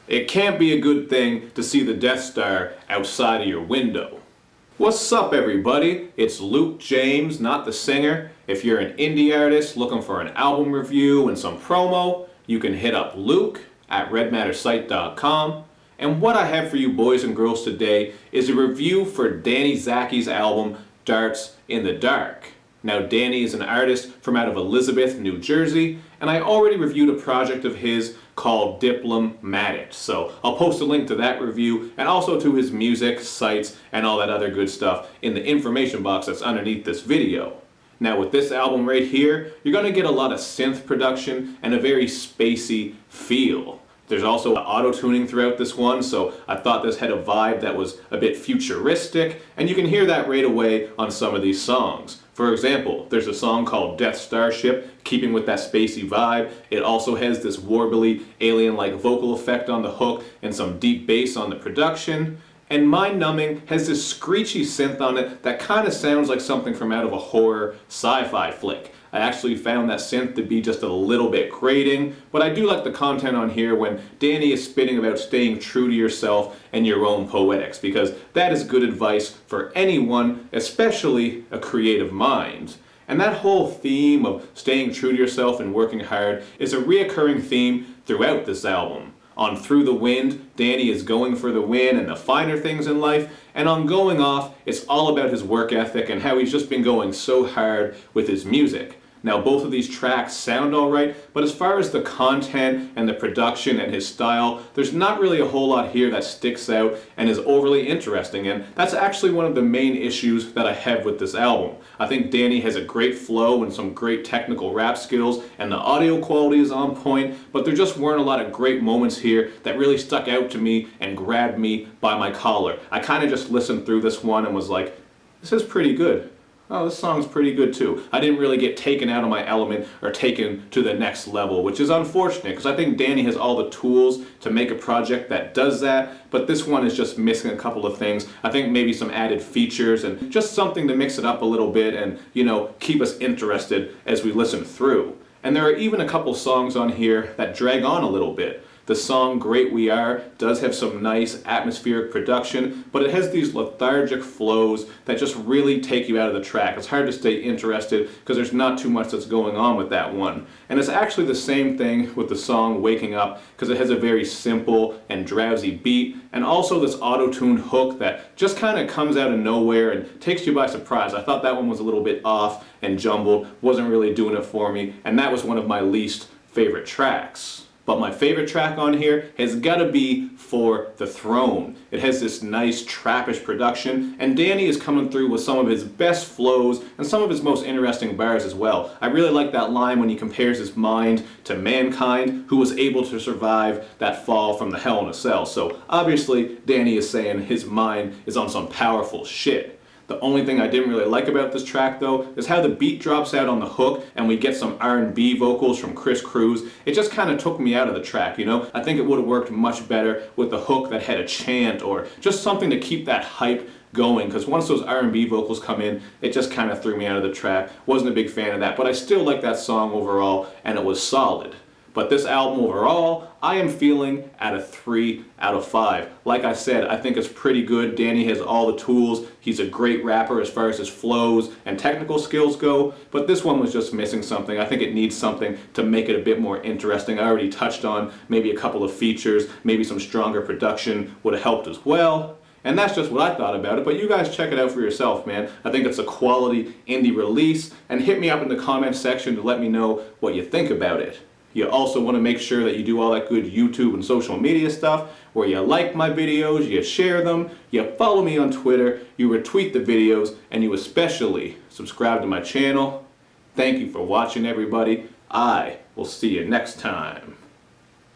It can't be a good thing to see the Death Star outside of your window. What's up, everybody? It's Luke James, not the singer. If you're an indie artist looking for an album review and some promo, you can hit up Luke at redmattersite.com. And what I have for you boys and girls today is a review for Danny Zaki's album, Darts in the Dark. Now, Danny is an artist from out of Elizabeth, New Jersey, and I already reviewed a project of his called Diplomatic. So I'll post a link to that review and also to his music, sites, and all that other good stuff in the information box that's underneath this video. Now, with this album right here, you're going to get a lot of synth production and a very spacey feel. There's also auto-tuning throughout this one, so I thought this had a vibe that was a bit futuristic, and you can hear that right away on some of these songs. For example, there's a song called Death Starship, keeping with that spacey vibe. It also has this warbly, alien-like vocal effect on the hook and some deep bass on the production. And Mind Numbing has this screechy synth on it that kind of sounds like something from out of a horror sci-fi flick. I actually found that synth to be just a little bit grating, but I do like the content on here when Danny is spitting about staying true to yourself and your own poetics, because that is good advice for anyone, especially a creative mind. And that whole theme of staying true to yourself and working hard is a reoccurring theme throughout this album. On Through the Wind, Danny is going for the win and the finer things in life, and on Going Off, it's all about his work ethic and how he's just been going so hard with his music. Now, both of these tracks sound alright, but as far as the content and the production and his style, there's not really a whole lot here that sticks out and is overly interesting, and that's actually one of the main issues that I have with this album. I think Danny has a great flow and some great technical rap skills, and the audio quality is on point, but there just weren't a lot of great moments here that really stuck out to me and grabbed me by my collar. I kind of just listened through this one and was like, this is pretty good. Oh, this song's pretty good too. I didn't really get taken out of my element or taken to the next level, which is unfortunate because I think Danny has all the tools to make a project that does that, but this one is just missing a couple of things. I think maybe some added features and just something to mix it up a little bit and, you know, keep us interested as we listen through. And there are even a couple songs on here that drag on a little bit. The song Great We Are does have some nice atmospheric production, but it has these lethargic flows that just really take you out of the track. It's hard to stay interested because there's not too much that's going on with that one. And it's actually the same thing with the song Waking Up because it has a very simple and drowsy beat and also this auto-tuned hook that just kind of comes out of nowhere and takes you by surprise. I thought that one was a little bit off and jumbled, wasn't really doing it for me, and that was one of my least favorite tracks. But my favorite track on here has got to be For the Throne. It has this nice trappish production, and Danny is coming through with some of his best flows and some of his most interesting bars as well. I really like that line when he compares his mind to mankind, who was able to survive that fall from the Hell in a Cell. So obviously, Danny is saying his mind is on some powerful shit. The only thing I didn't really like about this track though is how the beat drops out on the hook and we get some R&B vocals from Chris Cruz. It just kind of took me out of the track, you know? I think it would have worked much better with the hook that had a chant or just something to keep that hype going, because once those R&B vocals come in, it just kind of threw me out of the track. Wasn't a big fan of that, but I still like that song overall and it was solid. But this album overall, I am feeling at a 3 out of 5. Like I said, I think it's pretty good. Danny has all the tools. He's a great rapper as far as his flows and technical skills go, but this one was just missing something. I think it needs something to make it a bit more interesting. I already touched on maybe a couple of features, maybe some stronger production would have helped as well. And that's just what I thought about it, but you guys check it out for yourself, man. I think it's a quality indie release, and hit me up in the comments section to let me know what you think about it. You also want to make sure that you do all that good YouTube and social media stuff where you like my videos, you share them, you follow me on Twitter, you retweet the videos, and you especially subscribe to my channel. Thank you for watching, everybody. I will see you next time.